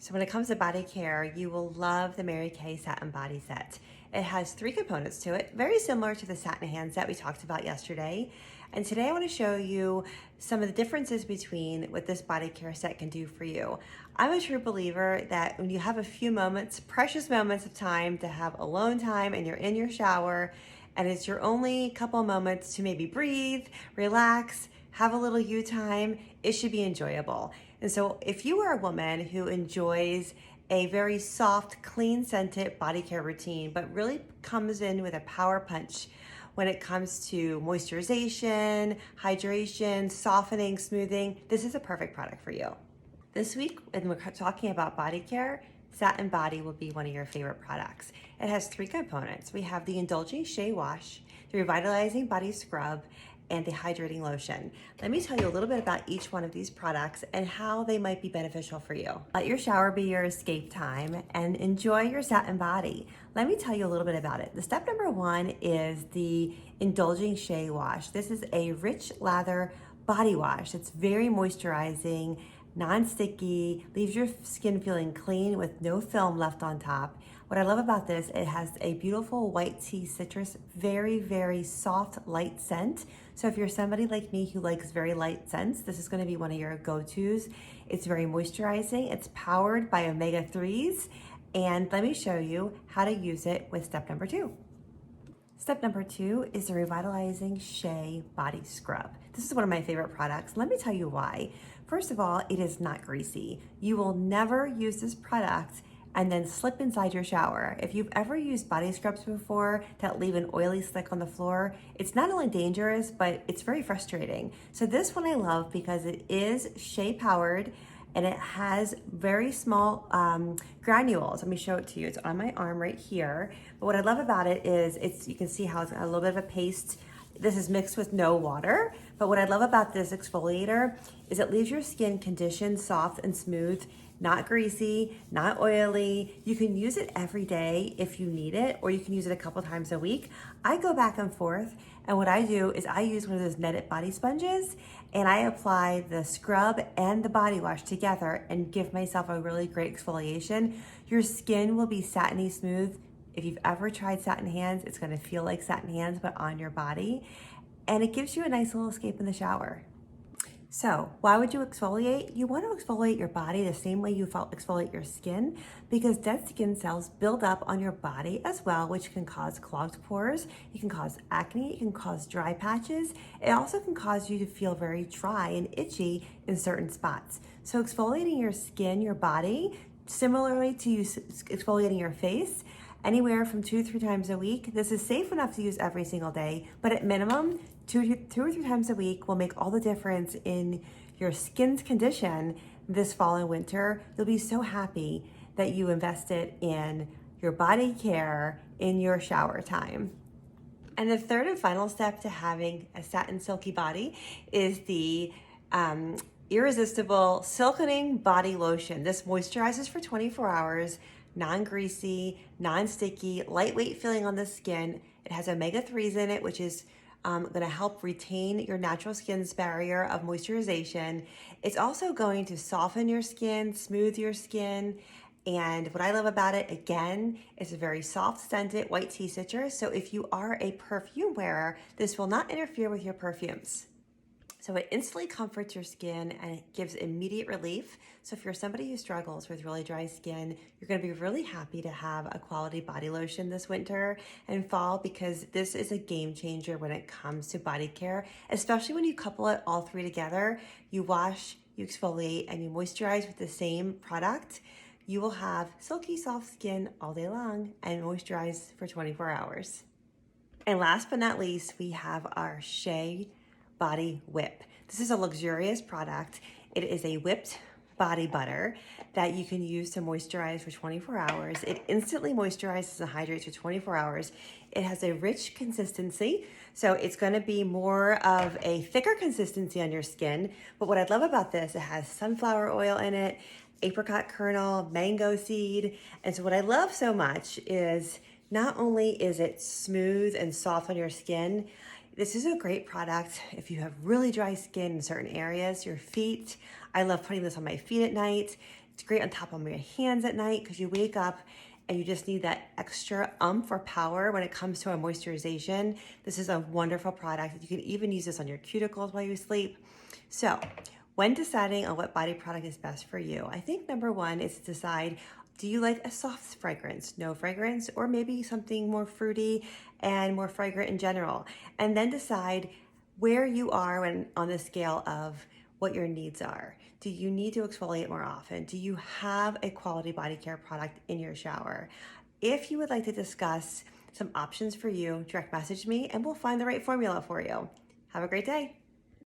So when it comes to body care, you will love the Mary Kay Satin Body Set. It has 3 components to it, very similar to the Satin Hand Set we talked about yesterday. And today I want to show you some of the differences between what this body care set can do for you. I'm a true believer that when you have a few moments, precious moments of time to have alone time and you're in your shower and it's your only couple moments to maybe breathe, relax, have a little you time, it should be enjoyable. And so if you are a woman who enjoys a very soft, clean scented body care routine, but really comes in with a power punch when it comes to moisturization, hydration, softening, smoothing, this is a perfect product for you. This week, when we're talking about body care, Satin Body will be one of your favorite products. It has 3 components. We have the Indulging Shea Wash, the Revitalizing Body Scrub, and the Hydrating Lotion. Let me tell you a little bit about each one of these products and how they might be beneficial for you. Let your shower be your escape time and enjoy your satin body. Let me tell you a little bit about it. The step number 1 is the Indulging Shea Wash. This is a rich lather body wash. It's very moisturizing, non-sticky, leaves your skin feeling clean with no film left on top. What I love about this, it has a beautiful white tea citrus, very, very soft, light scent. So if you're somebody like me who likes very light scents, this is gonna be one of your go-tos. It's very moisturizing. It's powered by omega-3s. And let me show you how to use it with step number 2. Step number 2 is the Revitalizing Shea Body Scrub. This is one of my favorite products. Let me tell you why. First of all, it is not greasy. You will never use this product and then slip inside your shower. If you've ever used body scrubs before that leave an oily slick on the floor, it's not only dangerous, but it's very frustrating. So this one I love because it is shea powered and it has very small granules. Let me show it to you. It's on my arm right here. But what I love about it is you can see how it's got a little bit of a paste. This is mixed with no water. But what I love about this exfoliator is it leaves your skin conditioned, soft, and smooth, not greasy, not oily. You can use it every day if you need it, or you can use it a couple times a week. I go back and forth, and what I do is I use one of those netted body sponges, and I apply the scrub and the body wash together and give myself a really great exfoliation. Your skin will be satiny smooth. If you've ever tried Satin Hands, it's gonna feel like Satin Hands, but on your body. And it gives you a nice little escape in the shower. So why would you exfoliate? You want to exfoliate your body the same way you exfoliate your skin, because dead skin cells build up on your body as well, which can cause clogged pores, it can cause acne, it can cause dry patches. It also can cause you to feel very dry and itchy in certain spots. So exfoliating your skin, your body, similarly to you exfoliating your face, anywhere from 2 to 3 times a week. This is safe enough to use every single day, but at minimum, 2 or 3 times a week will make all the difference in your skin's condition this fall and winter. You'll be so happy that you invested in your body care in your shower time. And the third and final step to having a satin silky body is the Irresistible Silkening Body Lotion. This moisturizes for 24 hours, non-greasy, non-sticky, lightweight feeling on the skin. It has omega-3s in it, which is going to help retain your natural skin's barrier of moisturization. It's also going to soften your skin, smooth your skin. And what I love about it, again, is a very soft scented white tea citrus. So if you are a perfume wearer, this will not interfere with your perfumes. So it instantly comforts your skin and it gives immediate relief. So if you're somebody who struggles with really dry skin, you're gonna be really happy to have a quality body lotion this winter and fall, because this is a game changer when it comes to body care, especially when you couple it all 3 together. You wash, you exfoliate, and you moisturize with the same product. You will have silky soft skin all day long and moisturize for 24 hours. And last but not least, we have our Shea Body Whip. This is a luxurious product. It is a whipped body butter that you can use to moisturize for 24 hours. It instantly moisturizes and hydrates for 24 hours. It has a rich consistency, so it's gonna be more of a thicker consistency on your skin. But what I love about this, it has sunflower oil in it, apricot kernel, mango seed. And so what I love so much is not only is it smooth and soft on your skin, this is a great product if you have really dry skin in certain areas, your feet. I love putting this on my feet at night. It's great on top of your hands at night because you wake up and you just need that extra oomph or power when it comes to a moisturization. This is a wonderful product. You can even use this on your cuticles while you sleep. So when deciding on what body product is best for you, I think number one is to decide, do you like a soft fragrance, no fragrance, or maybe something more fruity and more fragrant in general? And then decide where you are on the scale of what your needs are. Do you need to exfoliate more often? Do you have a quality body care product in your shower? If you would like to discuss some options for you, direct message me and we'll find the right formula for you. Have a great day.